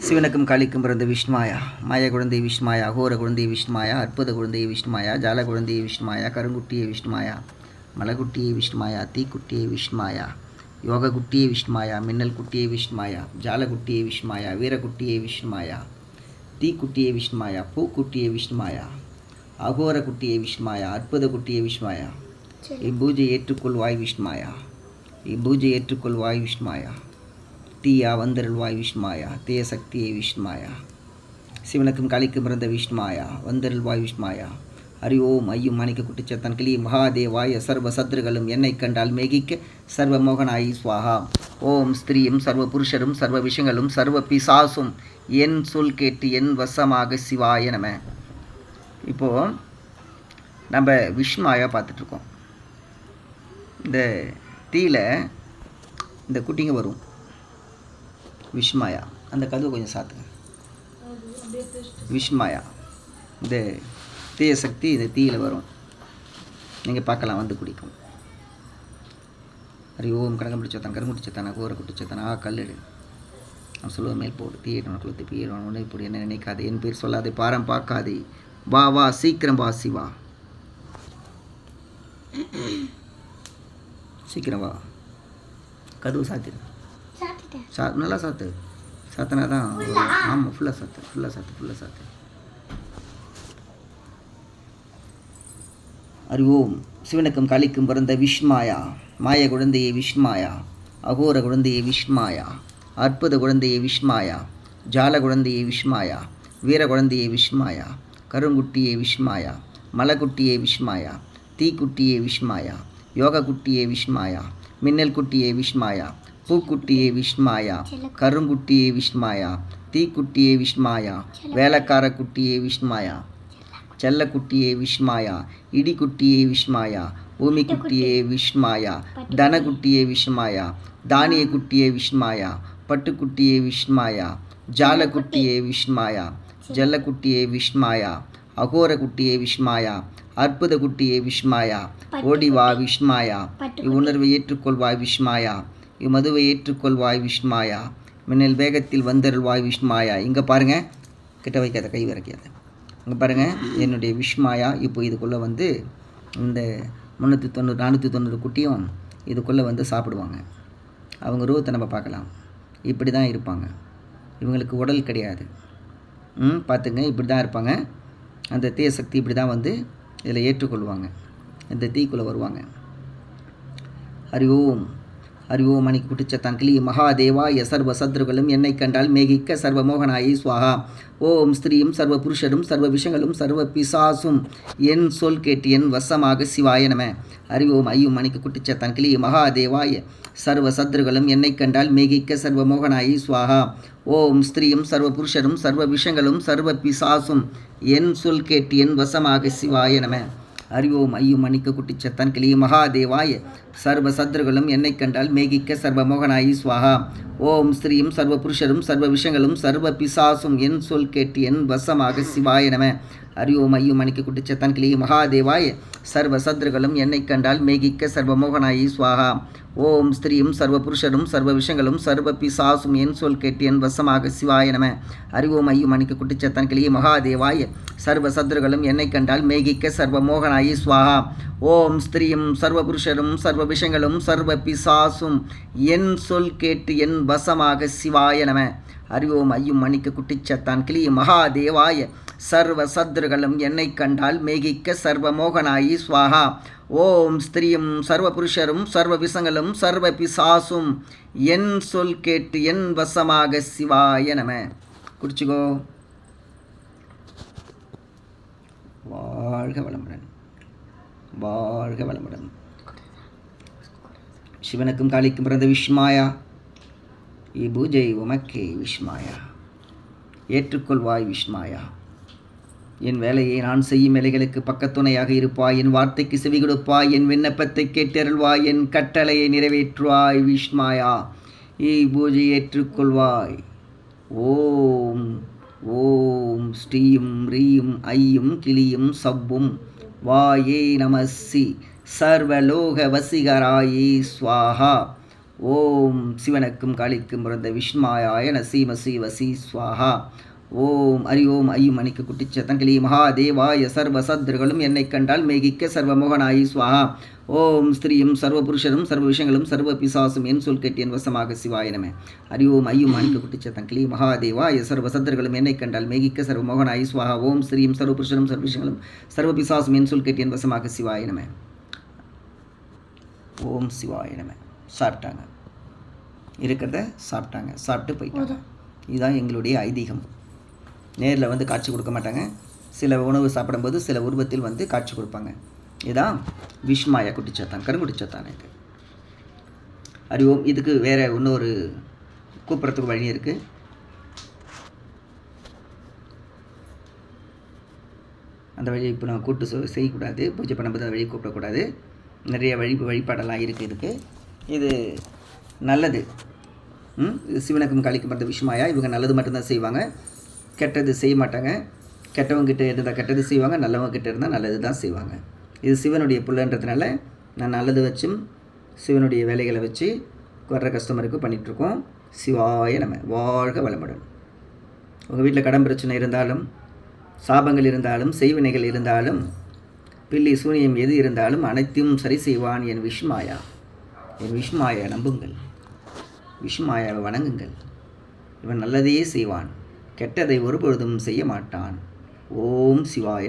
சிவனுக்கும் காளிக்கும் பிறந்த விஷ்ணுமாயா, மாய குழந்தை விஷ்ணுமாயா, அகோர குழந்தை விஷ்ணுமாயா, அற்புத குழந்தை விஷ்ணுமாயா, ஜால குழந்தை விஷ்ணுமாயா, கருங்குட்டியை விஷ்ணுமாயா, மலகுட்டியை விஷ்ணுமாயா, தீக்குட்டியை விஷ்ணுமாயா, யோக குட்டியை விஷ்ணுமாயா, மின்னல் குட்டியை விஷ்ணுமாயா, ஜாலகுட்டியை விஷ்ணுமாயா, வீரகுட்டியை விஷ்ணுமாயா, தீக்குட்டியை விஷ்ணுமாயா, பூக்குட்டியை விஷ்ணுமாயா, அகோர குட்டியை விஷ்ணுமாயா, அற்புத குட்டியை விஷ்ணுமாயா, இப்பூஜை ஏற்றுக்கொள்வாய் விஷ்ணுமாயா, இப்பூஜை ஏற்றுக்கொள்வாய் விஷ்ணுமாயா, தீயா வந்தருள்வாய் விஷ்ணுமாயா, தேய சக்தியை விஷ்ணுமாயா, சிவனுக்கும் காளிக்கும் பிறந்த விஷ்ணுமாயா, வந்தருள்வாய் விஷ்ணுமாயா, ஹரி ஓம் ஐயும் மணிக்க குட்டிச்சத்தன் கிளி மகாதேவாய சர்வ சத்ருகளும் என்னை கண்டால் மேகிக்க சர்வ மோகனாயி ஸ்வாஹா. ஓம் ஸ்திரீயும் சர்வ புருஷரும் சர்வ விஷயங்களும் சர்வ பிசாசும் என் சொல் கேட்டு என் வசமாக சிவாய நம. இப்போது நம்ம விஷ்ணுமாயா பார்த்துட்ருக்கோம். இந்த தீயில் இந்த குட்டிங்க வரும் விஷ்ணுமாயா. அந்த கதவை கொஞ்சம் சாத்துங்க. விஷ்ணுமாயா இந்த தீய சக்தி இந்த தீயில் வரும். நீங்கள் பார்க்கலாம், வந்து குடிக்கும். ஹரி ஓம் கனகம் பிடிச்சத்தான் கருங்குட்டிச்சத்தானா கோர குட்டிச்சத்தானா கல்லெடு நான் சொல்லுவேன் மேல் போடு தீயிடணும் குளத்து பீயிடணும் உன்னை போடு என்ன நினைக்காது என் பேர் சொல்லாதே பாரம் பார்க்காதே வா வா சீக்கிரம் வா சிவா சீக்கிரம் வா. கதவு சாத்திடு நல்லா சாத்து சாத்தினா தான். ஆமாம் ஃபுல்லாக சாத்து. அறிவோம் சிவனுக்கும் காளிக்கும் பிறந்த விஷ்ணுமாயா, மாய குழந்தையை விஷ்ணுமாயா, அகோர குழந்தையை விஷ்ணுமாயா, அற்புத குழந்தையை விஷ்ணுமாயா, ஜால குழந்தையை விஷ்ணுமாயா, வீர குழந்தையை விஷ்ணுமாயா, கருங்குட்டியை விஷ்ணுமாயா, மலக்குட்டியை விஷ்ணுமாயா, தீக்குட்டியை விஷ்ணுமாயா, யோக குட்டியை விஷ்ணுமாயா, மின்னல் குட்டியை விஷ்ணுமாயா, பூக்குட்டியை விஷ்ணுமாயா, கருங்குட்டியை விஷ்ணுமாயா, தீக்குட்டியை விஷ்ணுமாயா, வேலைக்கார குட்டியை விஷ்ணுமாயா, செல்லக்குட்டியை விஷ்ணுமாயா, இடிக்குட்டியை விஷ்ணுமாயா, பூமி குட்டியை விஷ்ணுமாயா, தனக்குட்டியை விஷ்ணுமாயா, தானிய குட்டியை விஷ்ணுமாயா, பட்டுக்குட்டியை விஷ்ணுமாயா, ஜாலக்குட்டியை விஷ்ணுமாயா, ஜல்லக்குட்டியை விஷ்ணுமாயா, அகோர குட்டியை விஷ்ணுமாயா, அற்புத குட்டியை விஷ்ணுமாயா, ஓடிவா விஷ்ணுமாயா, இவ்வுணர்வை ஏற்றுக்கொள்வாய் விஷ்ணுமாயா, இம்மதுவை ஏற்றுக்கொள்வாய் விஷ்ணுமாயா, மின்னல் வேகத்தில் வந்தருள்வாய் விஷ்ணுமாயா. இங்கே பாருங்கள், கிட்ட வைக்காத, கை வரைக்காத. இங்கே பாருங்கள், என்னுடைய விஷ்ணுமாயா இப்போ இதுக்குள்ளே வந்து இந்த 390 490 குட்டியும் இதுக்குள்ளே வந்து சாப்பிடுவாங்க. அவங்க ரூபத்தை நம்ம பார்க்கலாம். இப்படி தான் இருப்பாங்க. இவங்களுக்கு உடல் கிடையாது. பார்த்துங்க, இப்படி தான் இருப்பாங்க. அந்த தீய சக்தி இப்படி தான் வந்து இதில் ஏற்றுக்கொள்வாங்க. இந்த தீக்குள்ளே வருவாங்க. ஹரி ஓம் ஹரி ஓம் மணிக்கு குட்டிச்சத்தான் கிளி மகாதேவாய சர்வ சத்ருகளும் என்னை கண்டால் மேகிக்க சர்வ மோகனாயி ஸ்வாஹா. ஓம் ஸ்திரீயும் சர்வ புருஷரும் சர்வ விஷங்களும் சர்வ பிசாசும் என் சொல் கேட்டு என் வசமாக சிவாய நம. ஹரி ஓம் ஐயும் மணிக்கு குட்டிச்சத்தான் கிளி மகாதேவாய சர்வ சத்ருகளும் என்னை கண்டால் மேகிக்க சர்வ மோகனாயி ஸ்வாஹா. ஓம் ஸ்திரீயும் சர்வ புருஷரும் சர்வ விஷங்களும் சர்வ பிசாசும் என் சொல் கேட்டு என் வசமாக சிவாய நம. ஹரி ஓம் ஐயும் மணிக்க குட்டிச்சத்தான் கிளி மகாதேவாய சர்வ சத்ருகளும் என்னை கண்டால் மேகிக்க சர்வ மோகனாயி ஸ்வாஹா. ஓம் ஸ்திரீயும் சர்வ புருஷரும் சர்வ விஷங்களும் சர்வ பிசாசும் என் சொல் கேட்டு என் வசமாக சிவாய நம. ஹரி ஓம் ஐயும் மணிக்க குட்டிச்சத்தான் கிளி மகாதேவாய சர்வ சத்ருகளும் என்னை கண்டால் மேகிக்க சர்வ மோகனாயி ஸ்வாஹா. ஓம் ஸ்திரீயும் சர்வ புருஷரும் சர்வ விஷங்களும் சர்வ பிசாசும் என் சொல் கேட்டு என் வசமாக சிவாய நம. ஹரி ஓம் ஐயும் மணிக்க குட்டிச்சத்தான் கிளி மகாதேவாய சர்வ சத்ருகளும் என்னை கண்டால் மேகிக்க சர்வ மோகனாயி ஸ்வாஹா. ஓம் ஸ்திரீயும் சர்வ புருஷரும் சர்வ விஷங்களும் சர்வ பிசாசும் என் சொல் கேட்டு என் வசமாக சிவாய நம. ஹரி ஓம் ஐயும் மணிக்க குட்டிச்சத்தான் கிளி மகாதேவாய சர்வ சத்ருகளும் என்னை கண்டால் மேகிக்க சர்வ மோகனாயி ஸ்வாஹா. ஓம் ஸ்திரீயும் சர்வ புருஷரும் சர்வ விஷங்களும் சர்வ பிசாசும் என் சொல் கேட்டு என் வசமாக சிவாய நம. குடிச்சுக்கோ. வாழ்க வளமுடன், வாழ்க வளமுடன். சிவனுக்கும் காளிக்கும் பிறந்த விஷ்ணுமாயா, இப்பூஜை உமக்கே விஷ்ணுமாயா. ஏற்றுக்கொள்வாய் விஷ்ணுமாயா. என் வேலையை நான் செய்யும் வேலைகளுக்கு பக்கத்துணையாக இருப்பாய். என் வார்த்தைக்கு செவி கொடுப்பாய். என் விண்ணப்பத்தை கேட்டருள்வாய். என் கட்டளையை நிறைவேற்றுவாய் விஷ்ணுமாயா. பூஜை ஏற்றுக்கொள்வாய். ஓம் ஓம் ஸ்ரீயும் ரீயும் ஐயும் கிளியும் சவ்வும் வாயே நமசி சர்வலோக வசிகராயே ஸ்வாஹா. ஓம் சிவனுக்கும் காளிக்கும் பிறந்த விஷ்மாயாய நசீம சீவ சீ ஸ்வாஹா. ஓம் ஹரி ஓம் ஐயும் மணிக்கு குட்டிச்சத்தங்கிலி மகாதேவாய சர்வ சத்ருகளும் என்னை கண்டால் மேகிக்க சர்வமோகனாயி ஸ்வாஹா. ஓம் ஸ்திரீயும் சர்வ புருஷரும் சர்வ விஷயங்களும் சர்வ பிசாசும் என் சொல் கேட்டியன் வசமாக சிவாய நம. ஹரி ஓம் ஐயும் மணிக்கு குட்டிச்சத்தங்கிலி மகாதேவாய சர்வ சத்ருகளும் என்னை கண்டால் மேகிக்க சர்வமோகனாயி ஸ்வாஹா. ஓம் ஸ்திரீயும் சர்வ புருஷரும் சர்வ விஷயங்களும் சர்வ பிசாசும் என் சொல் கேட்டியன் வசமாக சிவாய நம. ஓம் சிவாய நம. சாப்பிட்டாங்க, இருக்கிறத சாப்பிட்டாங்க, சாப்பிட்டு போயிட்டாங்க. இதுதான் எங்களுடைய ஐதீகம். நேரில் வந்து காட்சி கொடுக்க மாட்டாங்க. சில உணவு சாப்பிடும்போது சில உருவத்தில் வந்து காட்சி கொடுப்பாங்க. இதுதான் விஷ்மாயா குட்டிச்சாத்தான், கருங்குட்டிச்சாத்தான். இது அறிவோம். இதுக்கு வேறு இன்னொரு கூப்பிட்றதுக்கு வழி இருக்குது. அந்த வழியை இப்போ நான் கூப்பிட்டு செய்யக்கூடாது. பூஜை பண்ணும்போது அந்த வழியை கூப்பிடக்கூடாது. நிறைய வழிபாடெல்லாம் இருக்குது இதுக்கு. இது நல்லது. இது சிவனுக்கும் காளிக்கும் பிறந்த விஷ்மாயா. இவங்க நல்லது மட்டும்தான் செய்வாங்க, கெட்டது செய்ய மாட்டாங்க. கெட்டவங்ககிட்ட இருந்தால் கெட்டது செய்வாங்க, நல்லவங்ககிட்ட இருந்தால் நல்லது தான் செய்வாங்க. இது சிவனுடைய புள்ளன்றதுனால நான் நல்லது வச்சும் சிவனுடைய வேலைகளை வச்சு வர்ற கஸ்டமருக்கு பண்ணிகிட்ருக்கோம். சிவாய நம்ம. வாழ்க வளமுடன். உங்கள் வீட்டில் கடன் பிரச்சனை இருந்தாலும், சாபங்கள் இருந்தாலும், செய்வினைகள் இருந்தாலும், பில்லி சூனியம் எது இருந்தாலும் அனைத்தையும் சரி செய்வான் என் விஷ்மாயா. என் விஷ்மாயா நம்புங்கள், விஷ்மாயாவை வணங்குங்கள். இவன் நல்லதையே செய்வான், கெட்டதை ஒருபொழுதும் செய்ய மாட்டான். ஓம் சிவாய.